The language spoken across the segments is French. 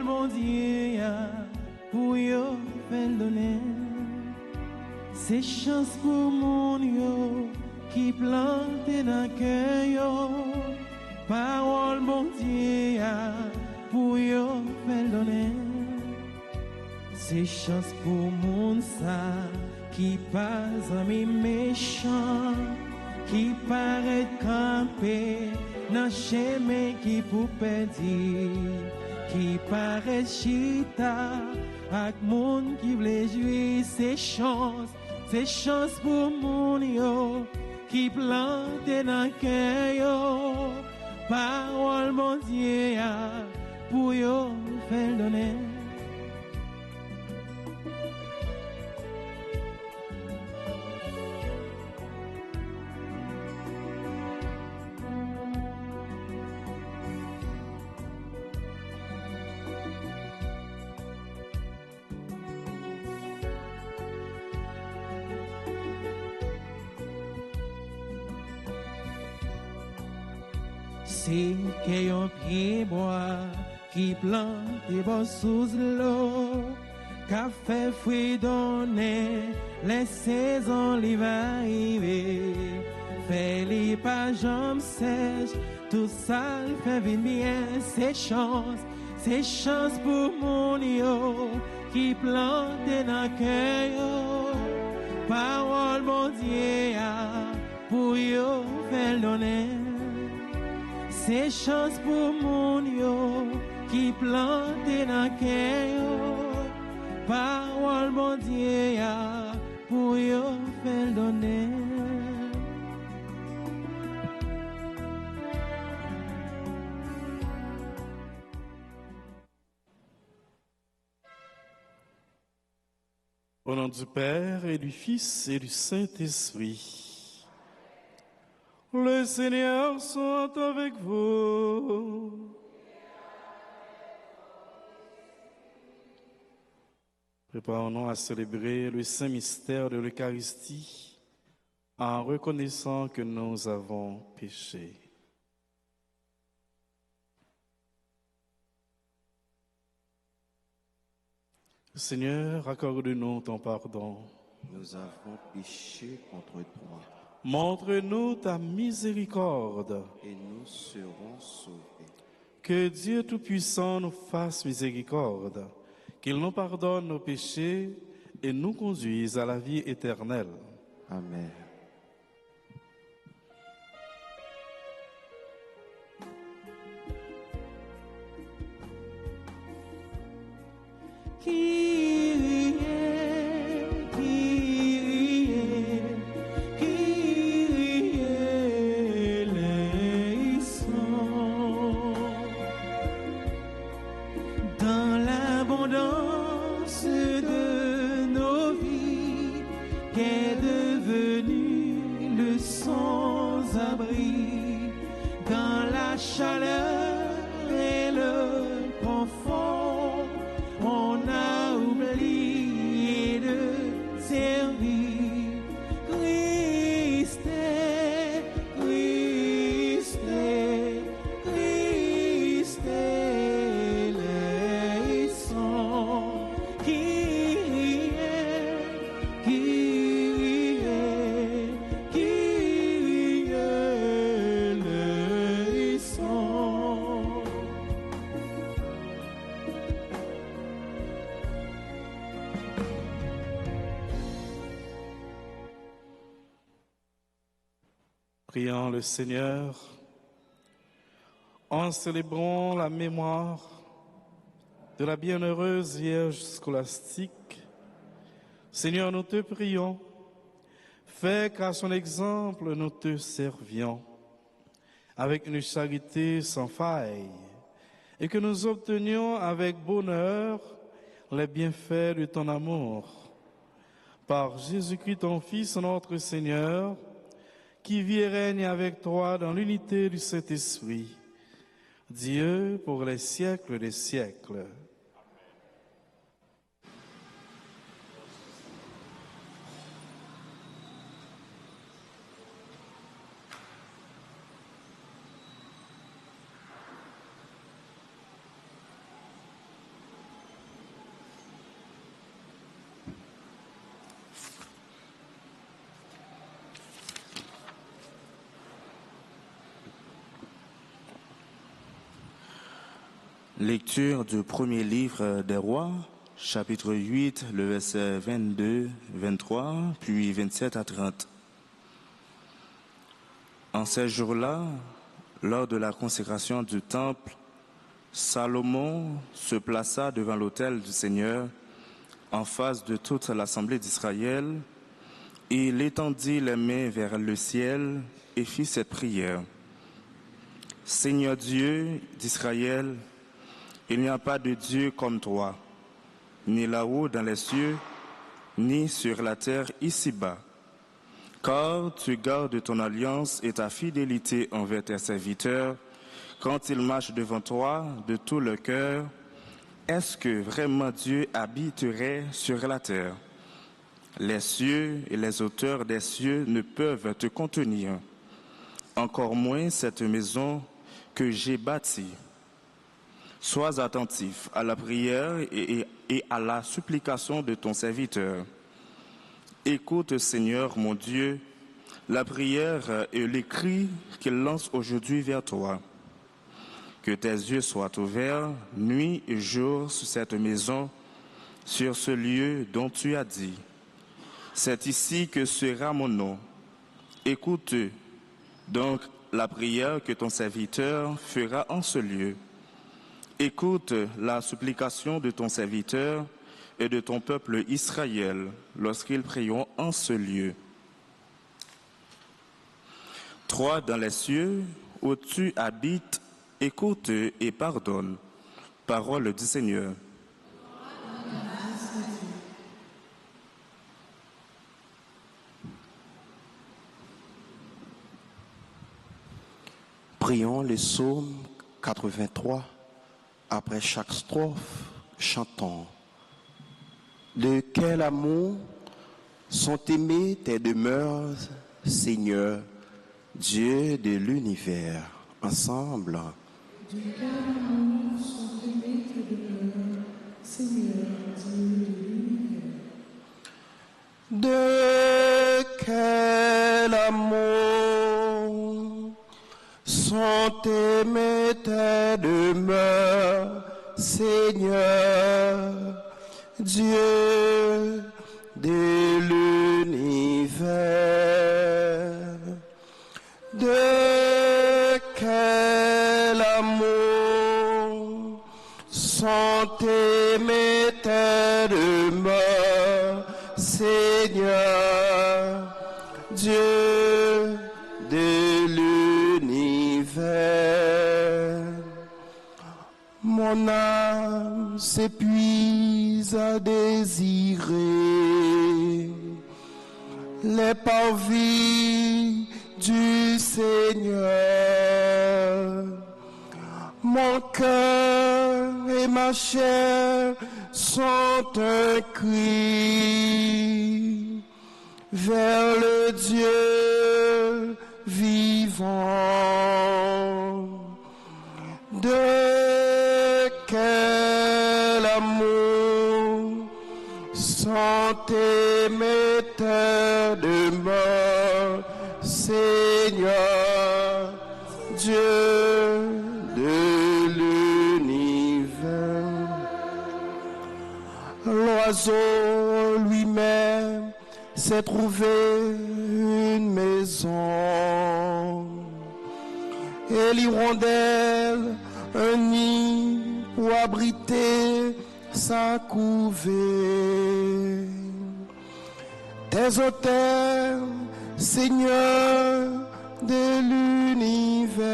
Parole, mon Dieu, pour yo faire donner. C'est chance pour mon yo qui plante dans le cœur. Parole, mon Dieu, pour yo faire donner. C'est chance pour mon ça qui passe à mes méchants, qui paraît camper dans le chemin qui pour perdre, qui paraît chita avec monde qui voulait jouir. C'est chance pour mon yo qui plante dans le cœur. Parole, mon Dieu, pour yo faire donner. C'est qu'un pied bois qui plante des bons sous l'eau, qu'a fait fruit donner, les saisons les va arriver. Fait les pas jambes sèches, tout ça le fait bien. C'est chance pour mon yo qui plante dans le cœur. Parole, mon Dieu, pour yo faire donner. C'est chance pour mon yo qui plante dans le cœur. Parole, mon Dieu, pour yo faire donner. Au nom du Père et du Fils et du Saint-Esprit. Le Seigneur soit avec vous. Préparons-nous à célébrer le saint mystère de l'Eucharistie en reconnaissant que nous avons péché. Seigneur, accorde-nous ton pardon. Nous avons péché contre toi. Montre-nous ta miséricorde. Et nous serons sauvés. Que Dieu Tout-Puissant nous fasse miséricorde, qu'il nous pardonne nos péchés et nous conduise à la vie éternelle. Amen. Dans l'abondance de nos vies, qu'est devenu le sans-abri, dans la chaleur et le confort, on a oublié de servir. Christ est, Christ est, Christ est les sons qui est les sons. Prions le Seigneur en célébrant la mémoire de la bienheureuse Vierge scolastique. Seigneur, nous te prions, fais qu'à son exemple nous te servions avec une charité sans faille et que nous obtenions avec bonheur les bienfaits de ton amour. Par Jésus-Christ, ton Fils, notre Seigneur, qui vit et règne avec toi dans l'unité du Saint-Esprit, Dieu pour les siècles des siècles. Lecture du premier livre des rois, chapitre 8, le verset 22, 23, puis 27 à 30. En ces jours-là, lors de la consécration du temple, Salomon se plaça devant l'autel du Seigneur, en face de toute l'assemblée d'Israël, et il étendit les mains vers le ciel et fit cette prière. Seigneur Dieu d'Israël, il n'y a pas de Dieu comme toi, ni là-haut dans les cieux, ni sur la terre ici-bas. Car tu gardes ton alliance et ta fidélité envers tes serviteurs, quand ils marchent devant toi de tout leur cœur. Est-ce que vraiment Dieu habiterait sur la terre? Les cieux et les hauteurs des cieux ne peuvent te contenir, encore moins cette maison que j'ai bâtie. Sois attentif à la prière et à la supplication de ton serviteur. Écoute, Seigneur mon Dieu, la prière et les cris qu'il lance aujourd'hui vers toi. Que tes yeux soient ouverts nuit et jour sur cette maison, sur ce lieu dont tu as dit. C'est ici que sera mon nom. Écoute donc la prière que ton serviteur fera en ce lieu. Écoute la supplication de ton serviteur et de ton peuple Israël lorsqu'ils prieront en ce lieu. Toi dans les cieux où tu habites, écoute et pardonne. Parole du Seigneur. Prions le psaume 83. Après chaque strophe, chantons. De quel amour sont aimées tes demeures, Seigneur, Dieu de l'univers. Ensemble. De quel amour sont aimées tes demeures, Seigneur, Dieu de l'univers. De quel amour sont aimées tes demeures, Seigneur, Dieu de l'univers. De quel amour sont aimées tes demeures, Seigneur, Dieu de l'univers. Mon âme s'épuise à désirer les parvis du Seigneur. Mon cœur et ma chair sont un cri vers le Dieu vivant. De quel amour sont aimées tes demeures, Seigneur, Dieu de l'univers. L'oiseau lui-même s'est trouvé une maison, et l'hirondelle un nid pour abriter sa couvée. Tes autels, Seigneur de l'univers,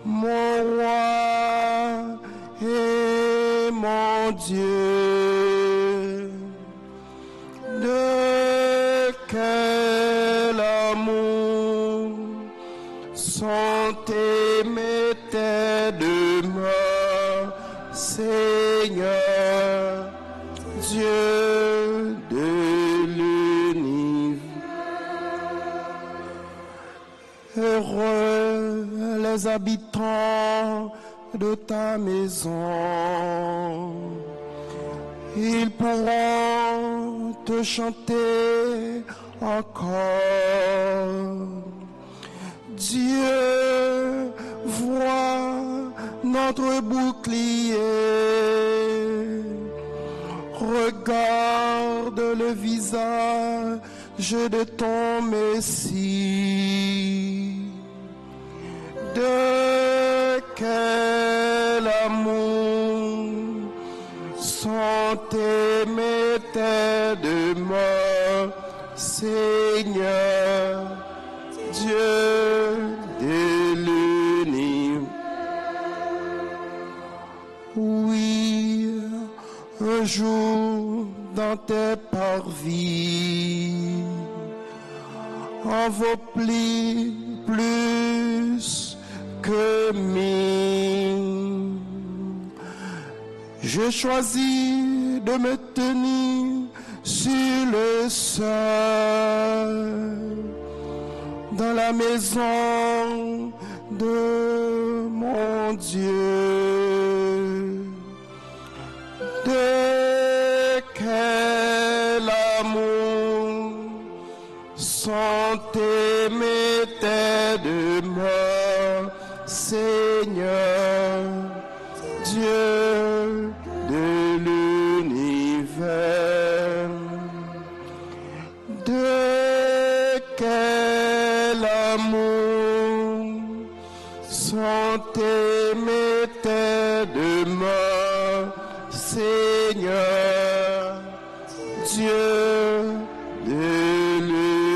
mon roi et mon Dieu. De quel amour sont aimées tes demeures, Seigneur, Dieu de l'univers. Heureux les habitants de ta maison, ils pourront te chanter encore. Dieu voit notre bouclier. Regarde le visage de ton Messie. De quel amour sont aimés tes demeures, Seigneur, Dieu de l'univers. Oui, un jour dans tes parvis, en vaut plus que mille. Je choisis de me tenir sur le sol, dans la maison de mon Dieu. De quel amour sont aimés tes demeures, Seigneur, Dieu de l'univers. De quel amour sont aimés tes demeures, Seigneur, Dieu de l'univers.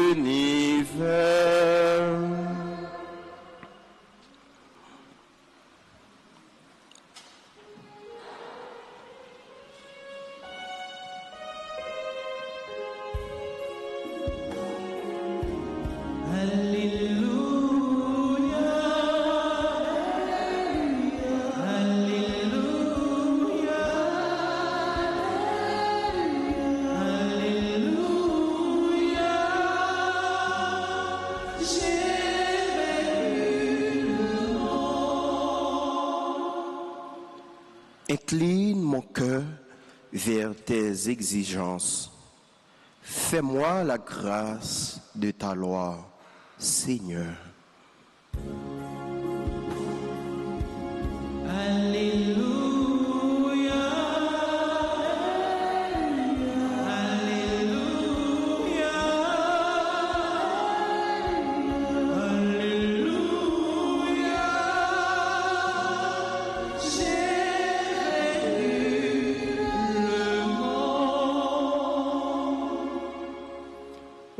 Incline mon cœur vers tes exigences. Fais-moi la grâce de ta loi, Seigneur. Alléluia.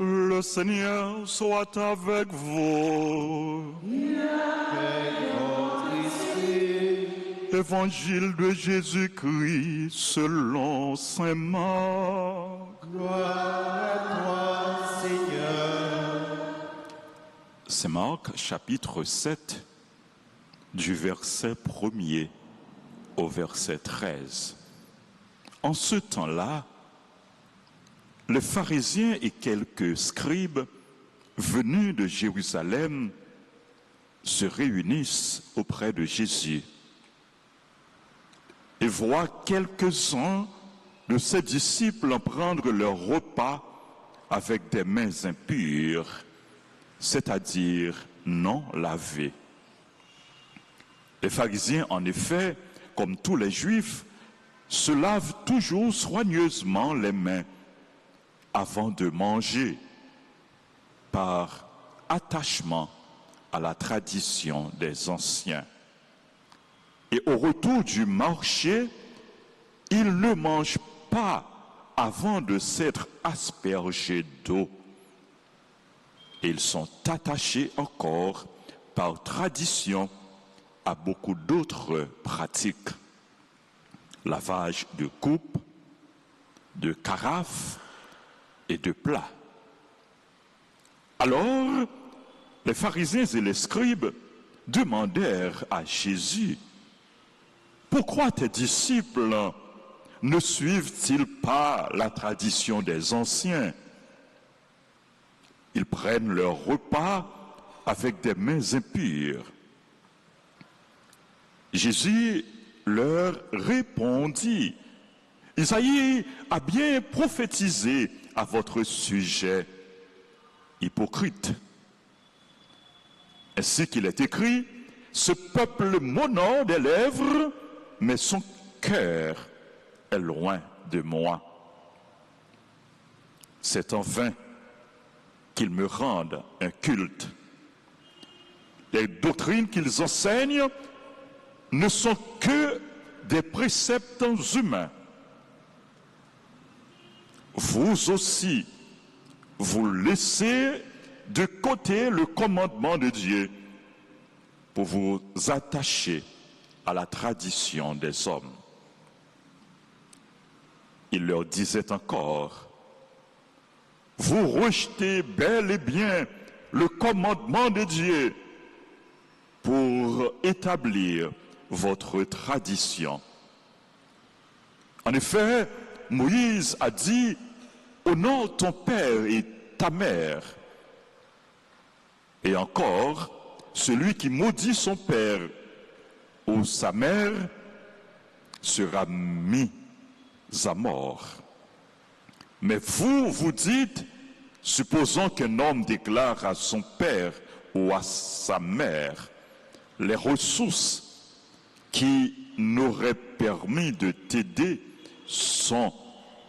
Le Seigneur soit avec vous. Évangile de Jésus-Christ selon saint Marc. Gloire à toi, Seigneur. Saint Marc, chapitre 7, du verset 1er au verset 13. En ce temps-là, les pharisiens et quelques scribes venus de Jérusalem se réunissent auprès de Jésus et voient quelques-uns de ses disciples prendre leur repas avec des mains impures, c'est-à-dire non lavées. Les pharisiens, en effet, comme tous les Juifs, se lavent toujours soigneusement les mains avant de manger, par attachement à la tradition des anciens. Et au retour du marché, ils ne mangent pas avant de s'être aspergés d'eau. Ils sont attachés encore par tradition à beaucoup d'autres pratiques. Lavage de coupe, de carafe et de plats. Alors, les pharisiens et les scribes demandèrent à Jésus: pourquoi tes disciples ne suivent-ils pas la tradition des anciens? Ils prennent leur repas avec des mains impures. Jésus leur répondit: Isaïe a bien prophétisé à votre sujet, hypocrite. Ainsi qu'il est écrit, ce peuple m'honore des lèvres, mais son cœur est loin de moi. C'est en vain qu'ils me rendent un culte. Les doctrines qu'ils enseignent ne sont que des préceptes humains. Vous aussi, vous laissez de côté le commandement de Dieu pour vous attacher à la tradition des hommes. Il leur disait encore, vous rejetez bel et bien le commandement de Dieu pour établir votre tradition. En effet, Moïse a dit, honore ton père et ta mère. Et encore, celui qui maudit son père ou sa mère sera mis à mort. Mais vous, vous dites, supposons qu'un homme déclare à son père ou à sa mère les ressources qui n'auraient permis de t'aider sont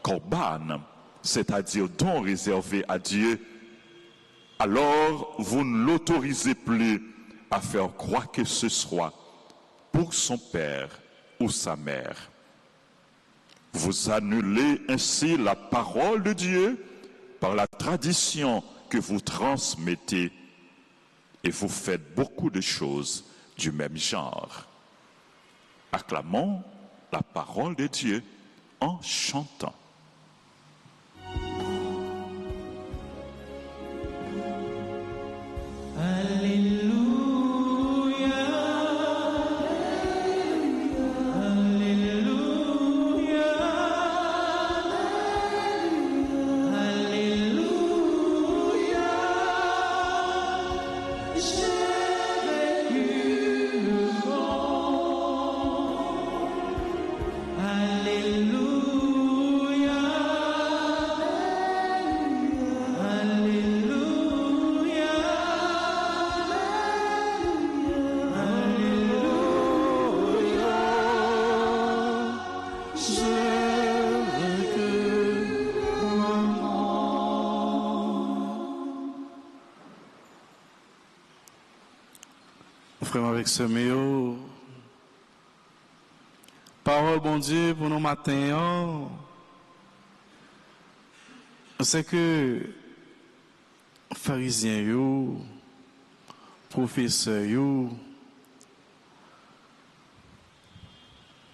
corban, c'est-à-dire dons réservés à Dieu, alors vous ne l'autorisez plus à faire quoi que ce soit pour son père ou sa mère. Vous annulez ainsi la parole de Dieu par la tradition que vous transmettez et vous faites beaucoup de choses du même genre. Acclamons la parole de Dieu en chantant. Frère avec ce méo, parole bon Dieu pour nos matins, c'est que pharisiens yo, professeurs yo,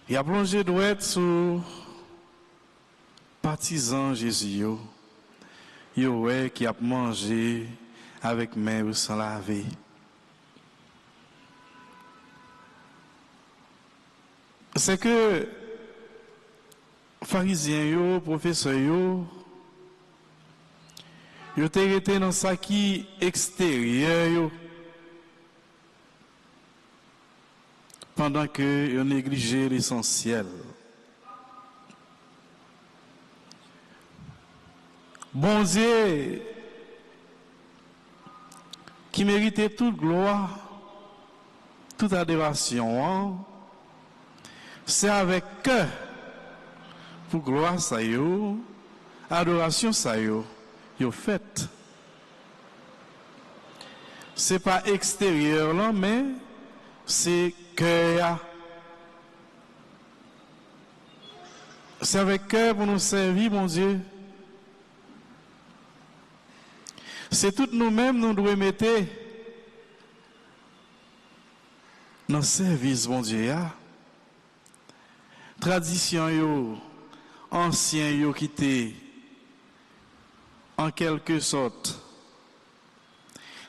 il a plongé droit sur partisans Jésus yo ouais qui a mangé avec main ou sans laver. C'est que pharisiens yo, professeurs yo été dans ça qui extérieur yo, pendant que yo négligé l'essentiel. Bon Dieu qui méritait toute gloire, toute adoration, c'est avec cœur pour gloire ça yo, adoration ça yo fait. C'est pas extérieur là, mais c'est cœur. C'est avec cœur pour nous servir, mon Dieu. C'est tout nous-mêmes nous devons mettre dans le service, mon Dieu. Tradition yo, ancien yo quitté, en quelque sorte,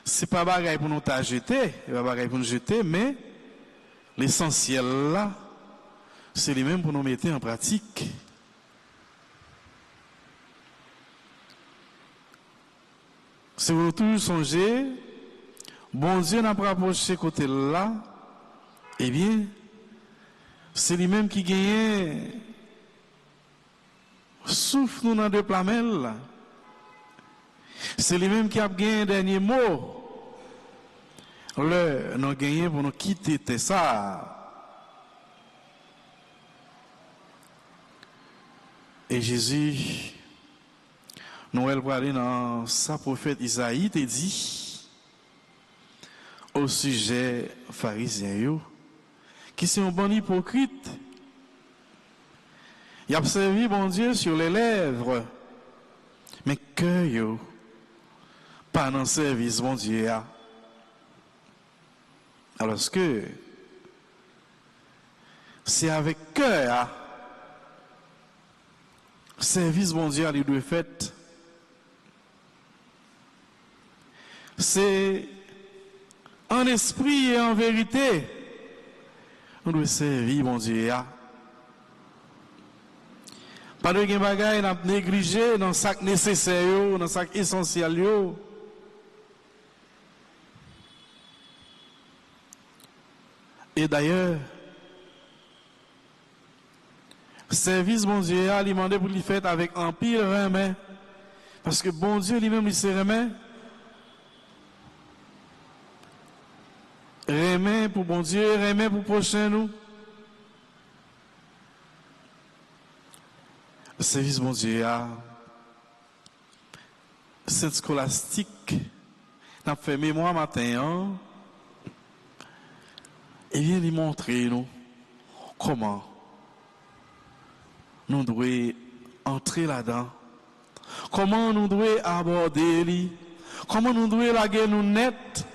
c'est pas bagaille pour nous jeter, pas bagaille pour nous jeter, mais l'essentiel là, c'est les mêmes pour nous mettre en pratique. Si vous toujours songez, bon Dieu n'a pas rapproché côté là, eh bien, c'est lui-même qui gagne souffle nous dans deux plamelles. C'est lui-même qui a gagné un dernier mot le nous gagné pour nous quitter ça. Et Jésus, nous allons parler dans sa prophète Isaïe, te dit au sujet pharisien, qui sont un bon hypocrite. Il a servi bon Dieu sur les lèvres, mais que yo, pas dans le service bon Dieu. Alors que c'est avec cœur, service bon Dieu il doit fait. C'est en esprit et en vérité, on doit servir bon Dieu. Pas de bagaille n'a négligé dans sac nécessaire, dans sac essentiel. Et d'ailleurs, service bon Dieu a demandé pour lui faire avec un pile remet. Parce que bon Dieu lui-même il se remet. Remet pour bon Dieu, remet pour prochain nous. Le service bon Dieu a cette scolastique n'a fait mémoire matin et vient lui montrer nous comment nous devons entrer là-dedans, comment nous devons aborder lui, comment nous devons laguer nous net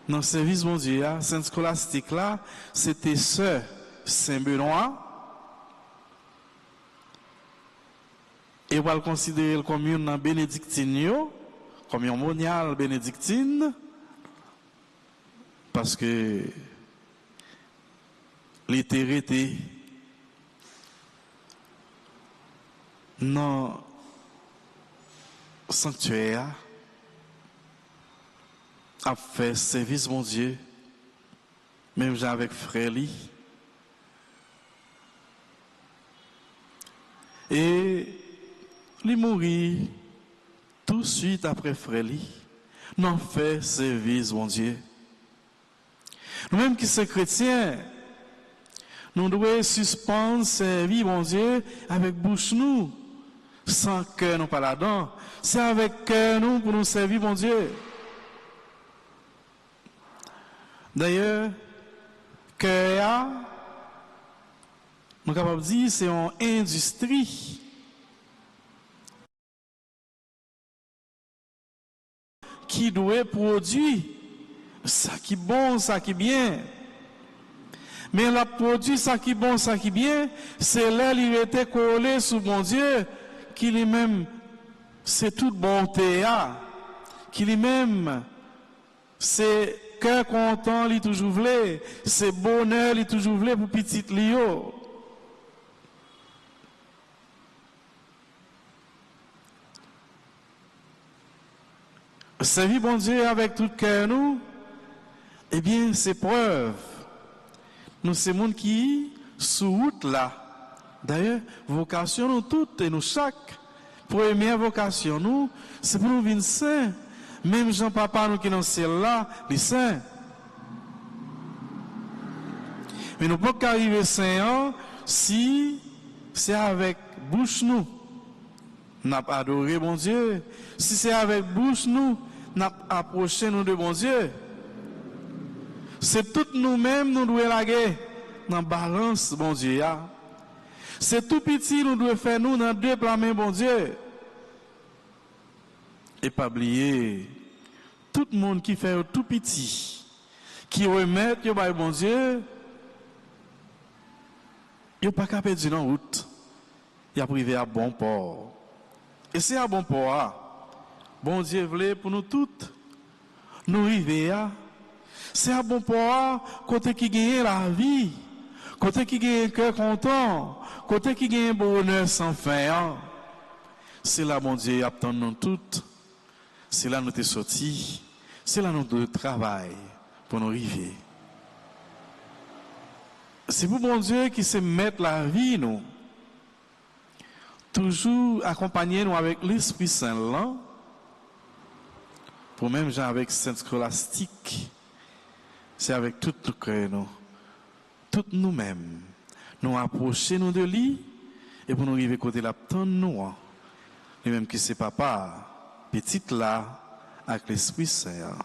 dans le service bon Dieu. Cette scolastique là, c'était ce Saint-Benoît. Et on va le considérer comme une bénédictine, comme une moniale bénédictine, parce que l'étérité dans le sanctuaire a fait service mon Dieu, même avec Frélie. Et il mourit tout de suite après Frélie. Nous fait service, mon Dieu. Nous-mêmes qui sommes chrétiens, nous devons suspendre servir, mon Dieu, avec bouche nous, sans cœur nous pas là-dedans. C'est avec cœur nous pour nous servir, mon Dieu. D'ailleurs, cœur, nous sommes capables de dire, c'est une industrie. Qui doit produire ça qui est bon, ça qui est bien. Mais la produit ça qui est bon, ça qui est bien, c'est là il était collé sous mon Dieu, qui lui-même c'est toute bonté, qui lui-même c'est cœur content, il toujours voulait, c'est bonheur, il toujours voulait pour petit Lio. Servir bon Dieu avec tout cœur nous, eh bien, c'est preuve. Nous, c'est monde qui, sous route là. D'ailleurs, vocation nous toutes et nous chaque, première vocation nous, c'est pour nous venir saints. Même Jean-Papa nous qui dans ciel là, les saints. Mais nous ne pouvons pas arriver saints si c'est avec bouche nous. N'a pas adoré bon Dieu. Si c'est avec bouche nous, n'a approché nous de bon Dieu. C'est tout nous-mêmes nous devons laguer dans balance bon Dieu. C'est tout petit nous devons faire nous dans deux plans bon Dieu. Et pas oublier tout le monde qui fait tout petit, qui remet yo ba bon Dieu, yo pas capable de dans route. Il a privé à bon port. Et c'est à bon port. Bon Dieu voulait pour nous toutes, nous arriver à. C'est à bon port, côté qui gagne la vie, côté qui gagne un cœur content, côté qui gagne un bonheur sans fin. C'est là, bon Dieu, attend nous toutes. C'est là nous t'es sortis. C'est là nous travail pour nous arriver. C'est pour bon Dieu qui sait mettre la vie, nous. Toujours accompagner nous avec l'Esprit Saint là. Pour même gens avec Sainte Scolastique, c'est avec tout le cœur, toutes nous-mêmes, nous approcher nous de lui et pour nous arriver côté la tendre nous, lui-même qui c'est papa, petite là, avec l'Esprit Saint.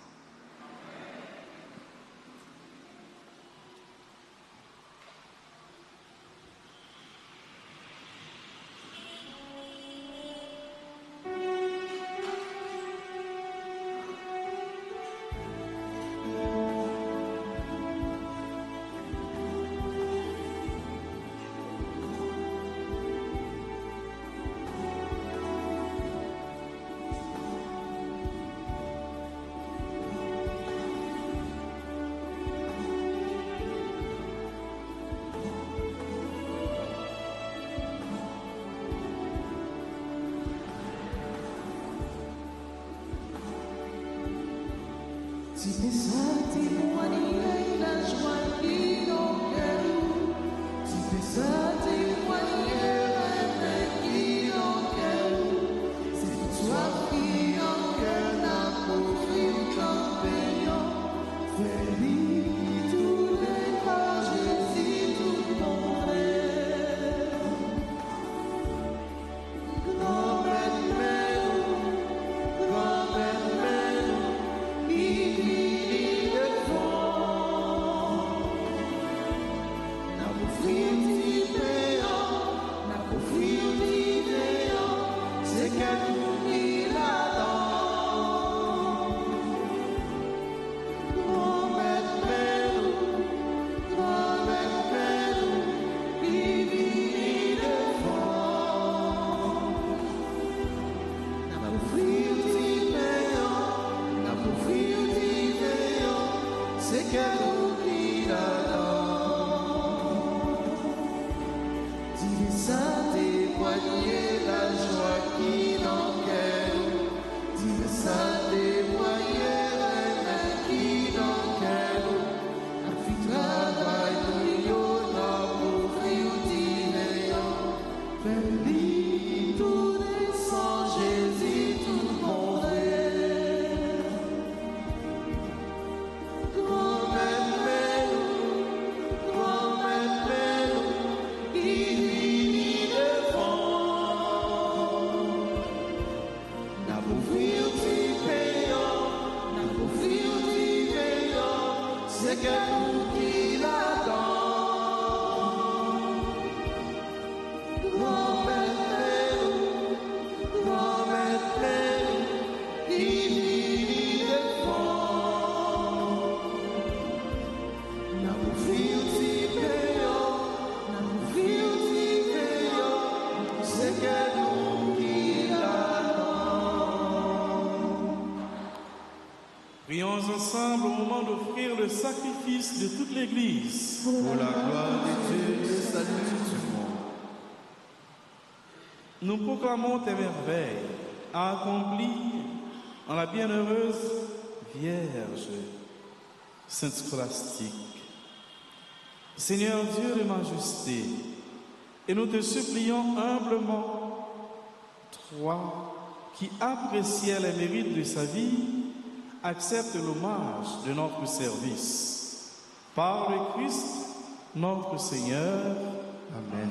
Si tes saints témoignaient la joie qui dans cœur, si tes saints témoignaient la paix qui dans cœur, c'est pour toi qui en cœur n'a pourvu qu'en payant, fais-lui tous les pas, Jésus, tout mon frère. Grand-mère, Prions ensemble au moment d'offrir le sacrifice de toute l'Église. Pour la gloire de Dieu et le salut du monde. Nous proclamons tes merveilles accomplies en la bienheureuse Vierge Sainte Scolastique. Seigneur Dieu de majesté, et nous te supplions humblement, toi qui appréciais les mérites de sa vie, accepte l'hommage de notre service. Par le Christ, notre Seigneur. Amen.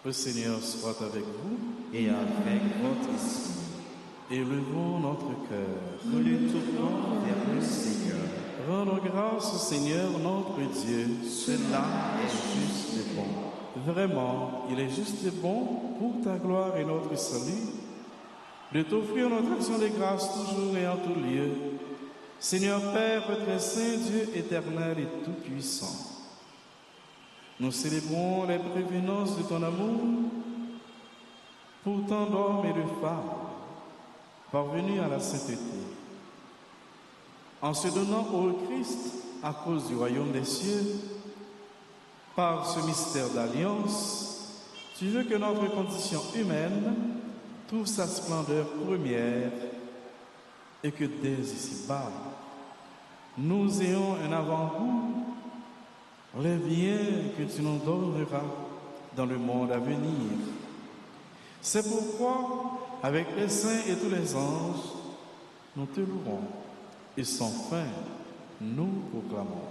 Le Seigneur soit avec vous Et avec votre esprit, élevons notre cœur. nous nous tournons vers le Seigneur. Rendons grâce au Seigneur notre Dieu. Cela est juste et bon. Vraiment, il est juste et bon pour ta gloire et notre salut de t'offrir notre action de grâce toujours et en tout lieu. Seigneur Père, très saint, Dieu éternel et tout-puissant, nous célébrons les prévenances de ton amour pour tant d'hommes et de femmes parvenus à la sainteté. En se donnant au Christ à cause du royaume des cieux, par ce mystère d'alliance, Tu veux que notre condition humaine trouve sa splendeur première et que dès ici-bas, nous ayons un avant-goût, les biens que tu nous donneras dans le monde à venir. C'est pourquoi, avec les saints et tous les anges, nous te louerons et sans fin, nous proclamons.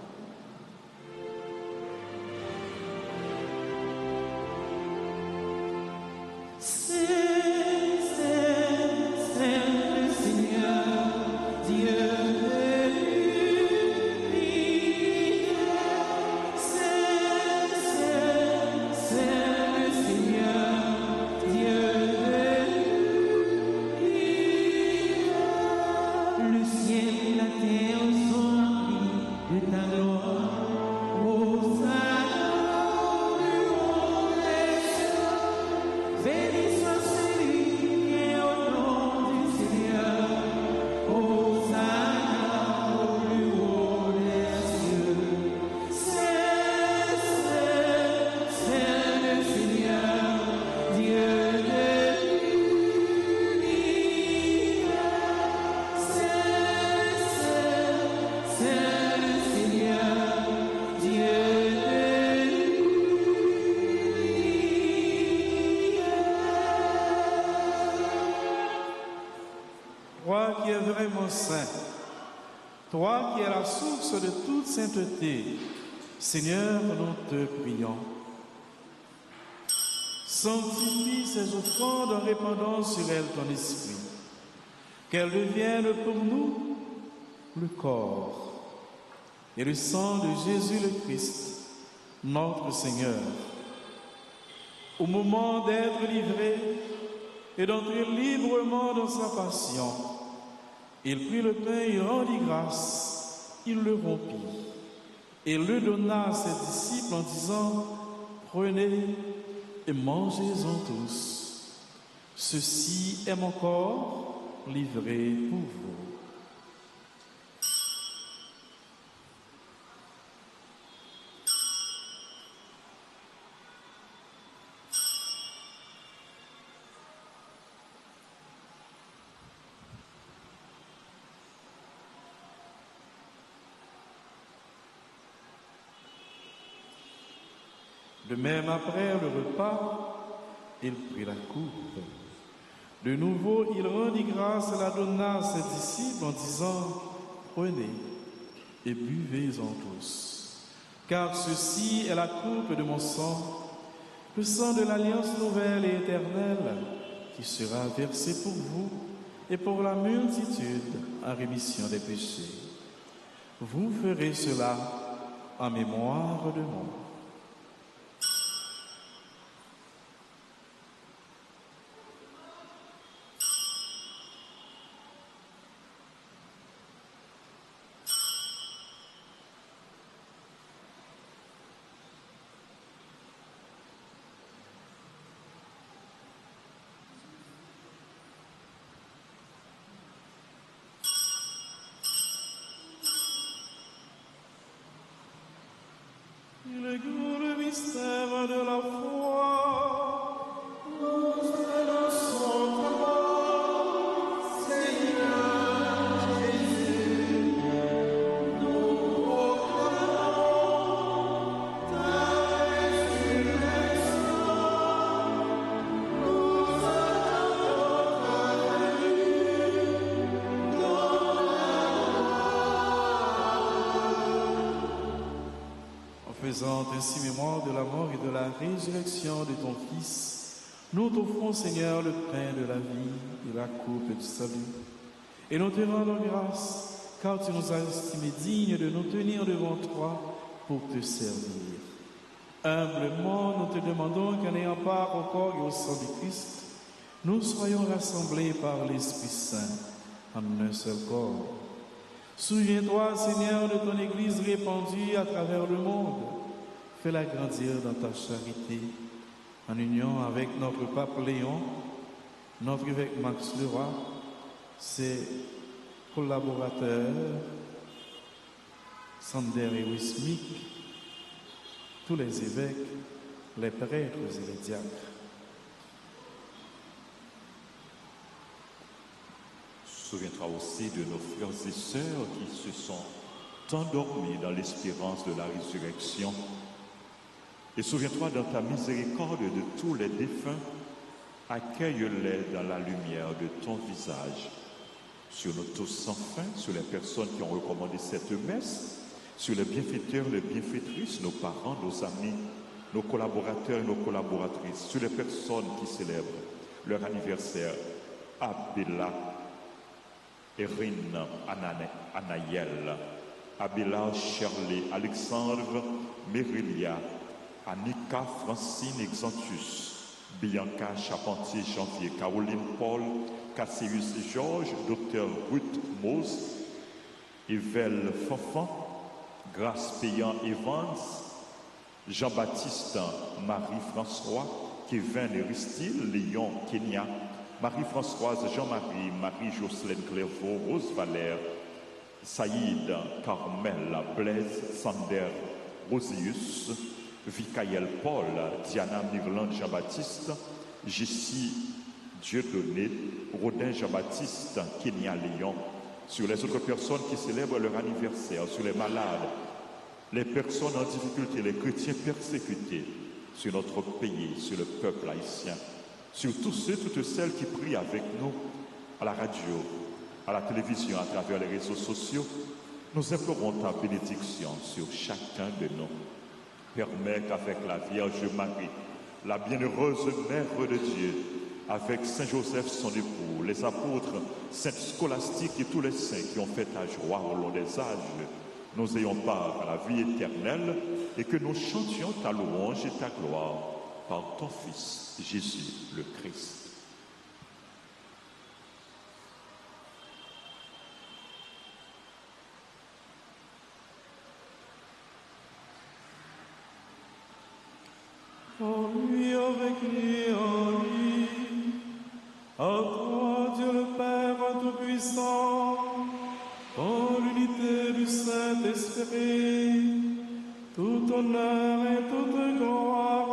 Toi qui es vraiment saint, toi qui es la source de toute sainteté, Seigneur, nous te prions. Sanctifie ces offrandes en répandant sur elles ton esprit, qu'elles deviennent pour nous le corps et le sang de Jésus le Christ, notre Seigneur. Au moment d'être livré et d'entrer librement dans sa passion, il prit le pain, il rendit grâce, il le rompit et le donna à ses disciples en disant: prenez et mangez-en tous. Ceci est mon corps livré pour vous. De même, après le repas, il prit la coupe. De nouveau, il rendit grâce et la donna à ses disciples en disant: prenez et buvez-en tous, car ceci est la coupe de mon sang, le sang de l'alliance nouvelle et éternelle, qui sera versé pour vous et pour la multitude en rémission des péchés. Vous ferez cela en mémoire de moi. Le mystère de la foi, nous annonçons ta mort, Seigneur Jésus, nous proclamons ta résurrection, nous attendons ta venue dans faisant ainsi mémoire de la mort et de la résurrection de ton Fils, nous t'offrons, Seigneur, le pain de la vie et la coupe du salut. Et nous te rendons grâce, car tu nous as estimés dignes de nous tenir devant toi pour te servir. Humblement, nous te demandons qu'en ayant part au corps et au sang du Christ, nous soyons rassemblés par l'Esprit Saint en un seul corps. Souviens-toi, Seigneur, de ton Église répandue à travers le monde. Fais-la grandir dans ta charité, en union avec notre pape Léon, notre évêque Max Leroy, ses collaborateurs, Sander et Wismik, tous les évêques, les prêtres et les diacres. Souviens-toi aussi de nos frères et sœurs qui se sont endormis dans l'espérance de la résurrection. Et souviens-toi dans ta miséricorde de tous les défunts, accueille-les dans la lumière de ton visage. Sur nous tous sans fin, sur les personnes qui ont recommandé cette messe, sur les bienfaiteurs, les bienfaitrices, nos parents, nos amis, nos collaborateurs et nos collaboratrices, sur les personnes qui célèbrent leur anniversaire, Abella, Erin, Anaël, Abella, Shirley, Alexandre, Mérilia, Annika, Francine, Exantus, Bianca, Charpentier, Janvier, Caroline, Paul, Cassius, Georges, Dr. Ruth Mose, Evel Fanfan, Grâce Payant Evans, Jean-Baptiste, Marie-François, Kevin Aristide, Léon, Kenya, Marie-Françoise, Jean-Marie, Marie-Jocelyne Clairvaux, Rose Valère, Saïd, Carmel, Blaise, Sander, Rosius, Vicaël Paul, Diana Mirland Jean-Baptiste, Jessie Dieudonné, Rodin Jean-Baptiste, Kenya Léon, sur les autres personnes qui célèbrent leur anniversaire, sur les malades, les personnes en difficulté, les chrétiens persécutés, sur notre pays, sur le peuple haïtien, sur tous ceux, toutes celles qui prient avec nous à la radio, à la télévision, à travers les réseaux sociaux. Nous implorons ta bénédiction sur chacun de nous. Permets qu'avec la Vierge Marie, la bienheureuse Mère de Dieu, avec Saint Joseph son époux, les apôtres, Sainte Scolastique et tous les saints qui ont fait ta joie au long des âges, nous ayons part à la vie éternelle et que nous chantions ta louange et ta gloire par ton Fils, Jésus le Christ. En lui, avec lui, en lui, à toi, Dieu le Père Tout-Puissant, en l'unité du Saint-Esprit, tout honneur et toute gloire,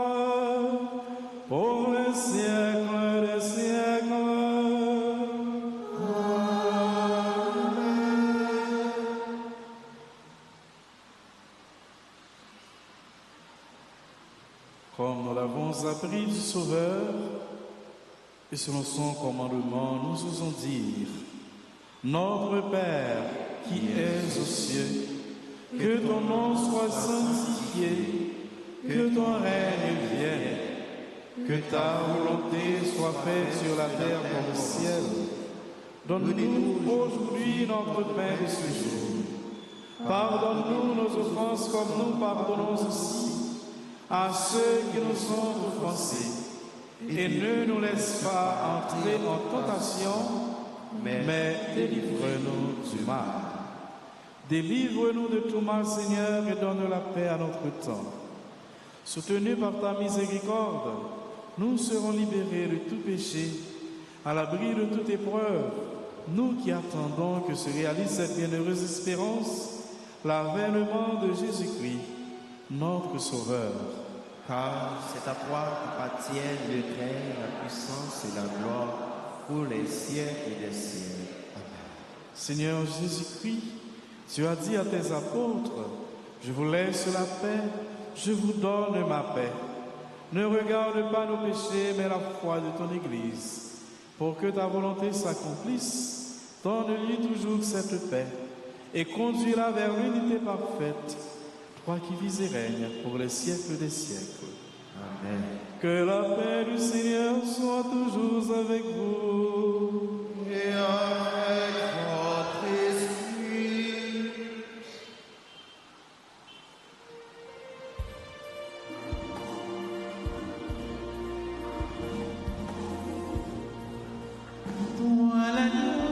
pour les siècles des siècles. Comme nous l'avons appris du Sauveur, et selon son commandement, nous osons dire: Notre Père qui es aux cieux, que ton nom soit sanctifié, que ton règne vienne, que ta volonté soit faite sur la terre comme au ciel. Donne-nous aujourd'hui notre pain de ce jour. Pardonne-nous nos offenses comme nous pardonnons aussi à ceux qui nous ont offensés. Et ne nous laisse pas entrer en tentation, mais délivre-nous du mal. Délivre-nous de tout mal, Seigneur, et donne la paix à notre temps. Soutenus par ta miséricorde, nous serons libérés de tout péché, à l'abri de toute épreuve, nous qui attendons que se réalise cette bienheureuse espérance, l'avènement de Jésus-Christ, notre Sauveur. Car c'est à toi qu'appartiennent le trône, la puissance et la gloire pour les siècles des siècles. Amen. Seigneur Jésus-Christ, tu as dit à tes apôtres: je vous laisse la paix, je vous donne ma paix. Ne regarde pas nos péchés, mais la foi de ton Église. Pour que ta volonté s'accomplisse, donne-lui toujours cette paix et conduis-la vers l'unité parfaite, toi qui vis et règnes pour les siècles des siècles. Amen. Que la paix du Seigneur soit toujours avec vous. Et avec votre esprit. Toi l'agneau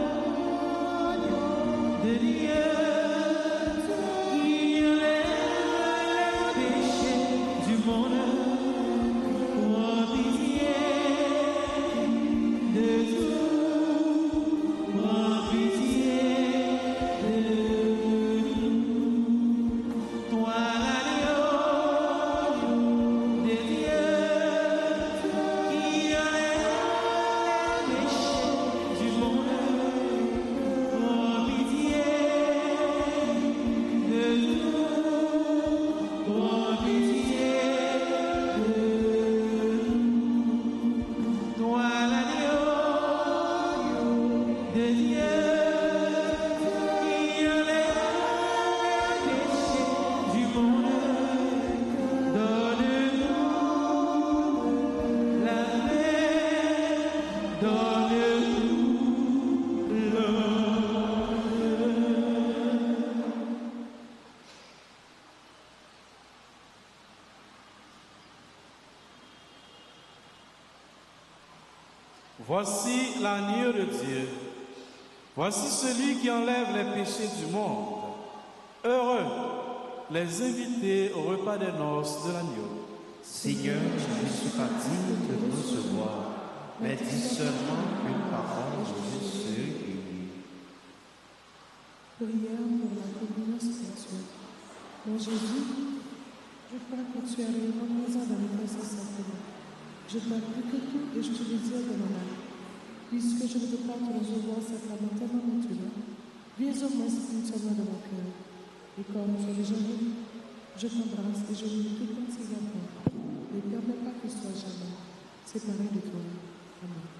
de Dieu, qui enlève les péchés du monde, sois pitié de tout. Voici l'agneau de Dieu. Voici celui qui enlève les péchés du monde. Heureux les invités au repas des noces de l'agneau. Seigneur, je ne suis pas digne de te recevoir, mais dis seulement une parole, je serai guéri. Prière pour la communion spirituelle. Mon Jésus, je crois que tu es réellement présent dans les présents sacrements. Je t'appuie que tout et je te désire de mon âme. Puisque je ne peux pas te recevoir sacramentellement maintenant, viens au moins spirituellement dans mon cœur. Et comme tu es déjà venu, je t'embrasse et je lis tout comme tes enfants. Ne permets pas que je sois jamais séparé de toi. Amen.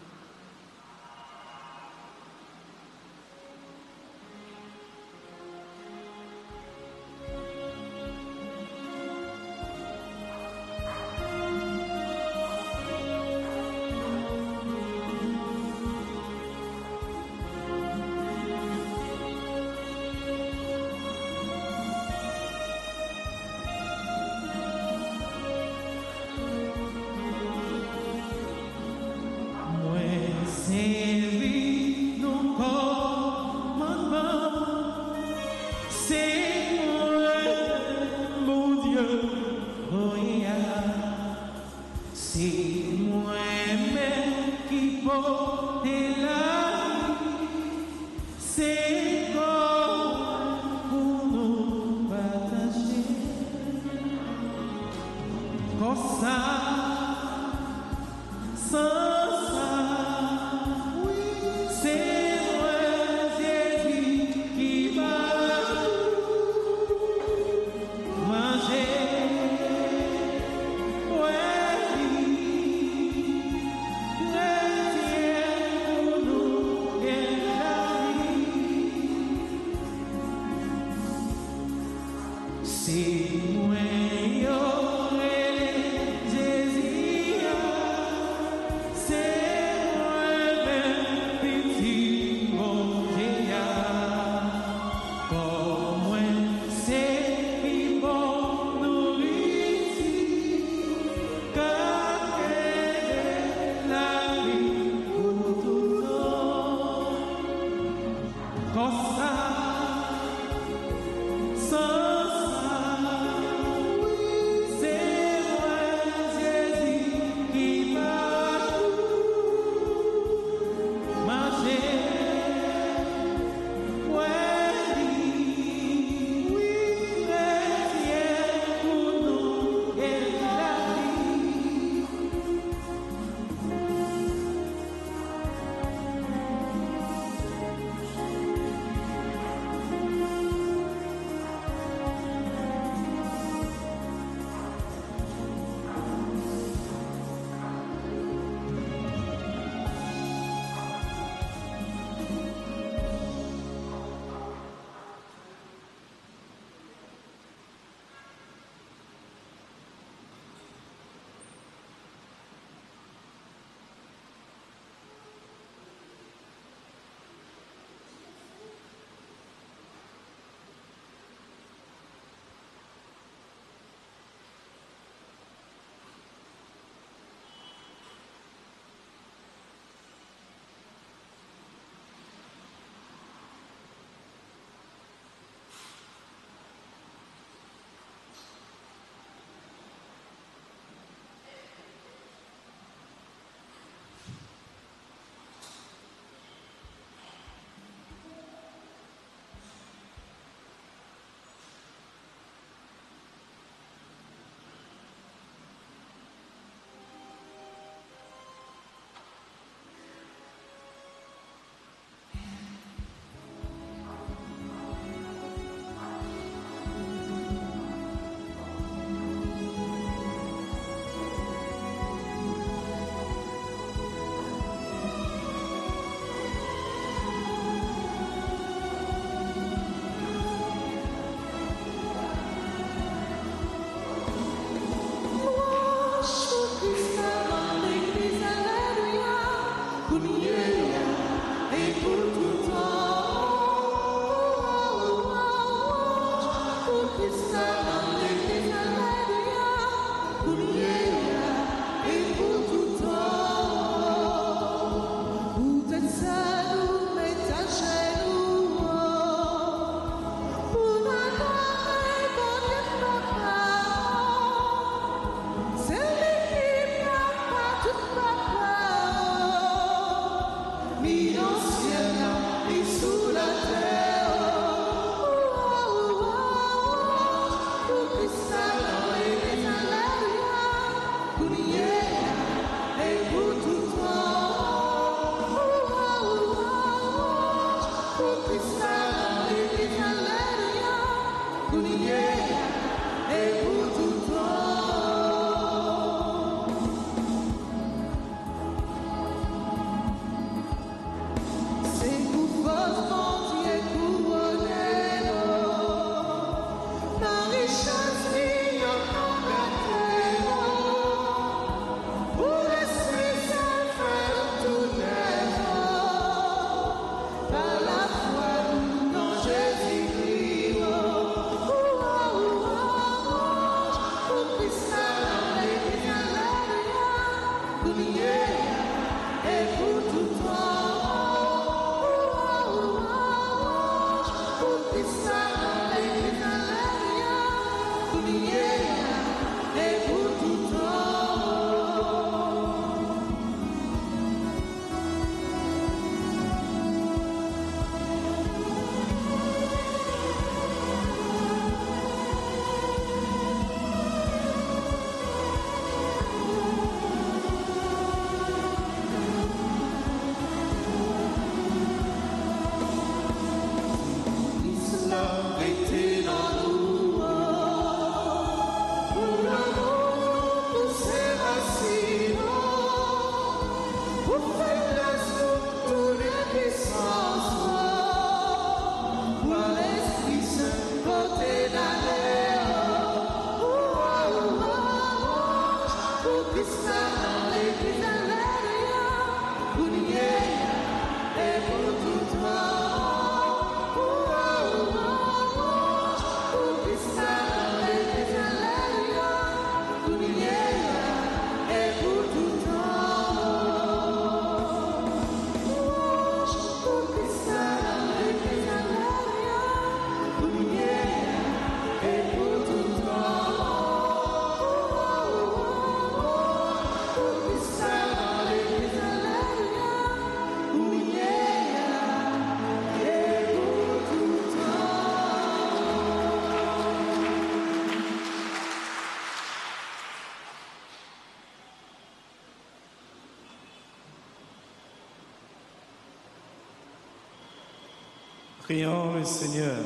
Prions le Seigneur.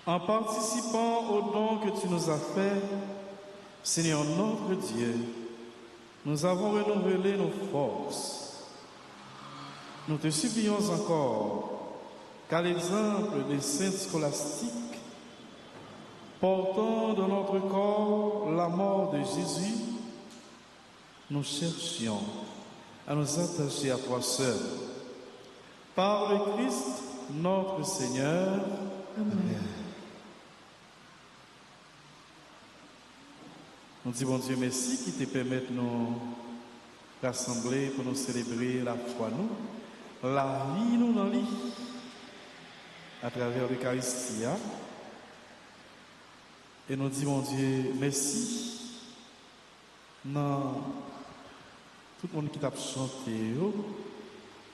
En participant au don que tu nous as fait, Seigneur notre Dieu, nous avons renouvelé nos forces. Nous te supplions encore qu'à l'exemple des saints scolastiques, portant dans notre corps la mort de Jésus, nous cherchions à nous attacher à toi seul. Par le Christ, notre Seigneur. Amen. Nous disons, bon Dieu, merci qui te permet de nous rassembler pour nous célébrer la foi, nous, la vie, nous, dans l'île, à travers l'Eucharistie. Et nous disons, mon Dieu, merci. Non, tout le monde qui t'a chanté,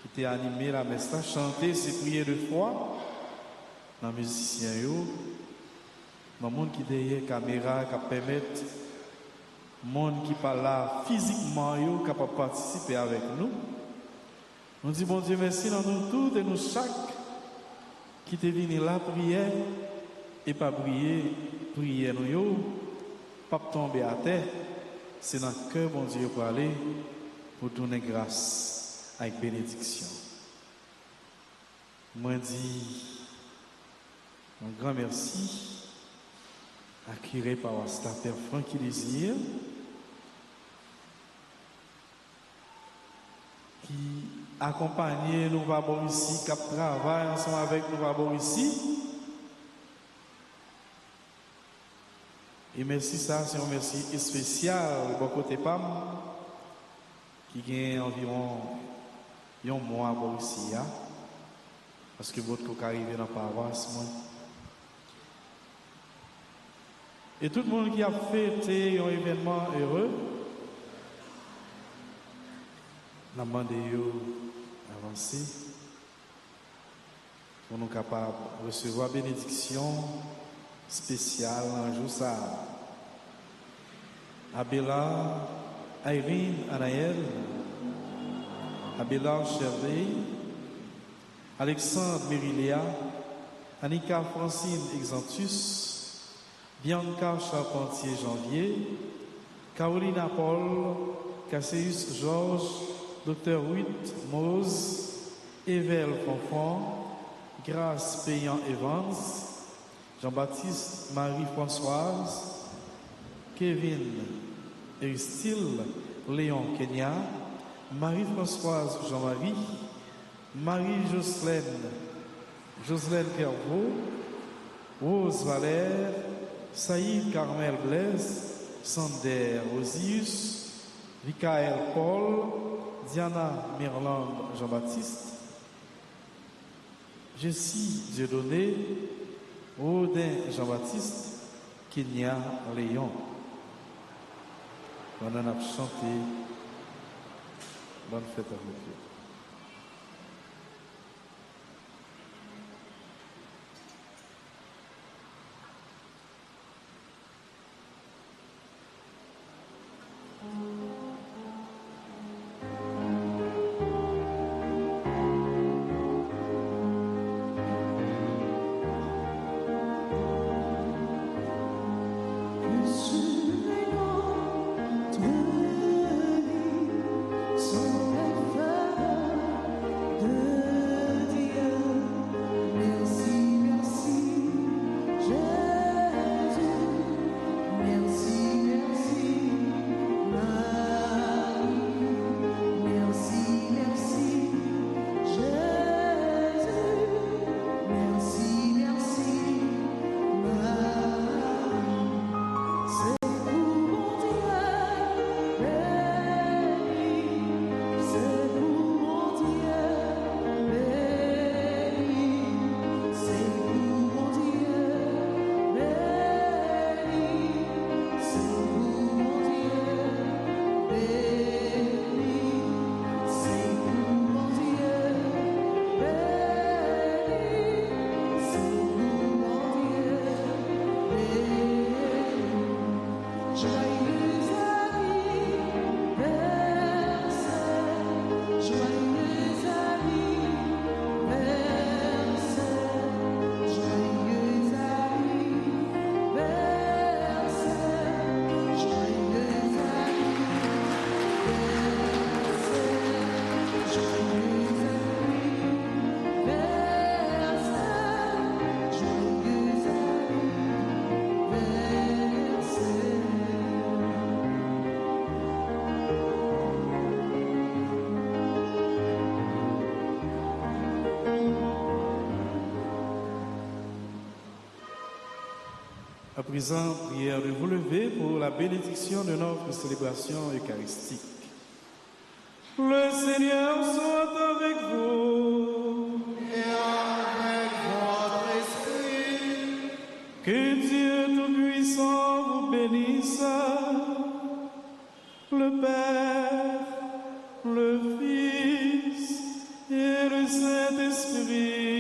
qui t'a animé la messe, t'a chanté ces prières de foi, dans les musiciens, dans le monde qui derrière la caméra, qui permet le monde qui parle là physiquement, qui peut participer avec nous. Nous disons, bon Dieu, merci dans nous tous et nous chaque qui t'est venu là prier et pas prier nous, pas tomber à terre. C'est dans le cœur, bon Dieu, pour aller, pour donner grâce avec bénédiction. Moi, dis un grand merci à Curé par Père Francky Désir, qui accompagne nous va ici, qui travaille ensemble avec nous va ici. Et merci, ça, c'est un merci spécial pour côté PAM, qui gagne environ un mois pour ici, parce que votre coca arrive dans la paroisse. Et tout le monde qui a fêté un événement heureux, la demande d'avancer pour nous capables de recevoir bénédiction spéciale en jour ça. Abela, Irene, Anaël, Abela, Chervé, Alexandre Mériléa, Annika Francine Exantus, Bianca Charpentier-Janvier, Carolina Paul, Casseus Georges, Dr. Witt Mose, Evel Fonfon, Grace Payan Evans, Jean-Baptiste Marie-Françoise, Kevin Aristille Léon Kenya, Marie-Françoise Jean-Marie, Marie-Jocelyne Clairvaux, Rose Valère, Saïd Carmel Blaise, Sander Osius, Michael Paul, Diana Mirland Jean-Baptiste, Jessie Dieudonné, Odin Jean-Baptiste, Kenya Léon. On en a chanté. Bonne fête à vous. À présent, prière de vous lever pour la bénédiction de notre célébration eucharistique. Le Seigneur soit avec vous. Et avec votre esprit. Que Dieu Tout-Puissant vous bénisse, le Père, le Fils et le Saint-Esprit.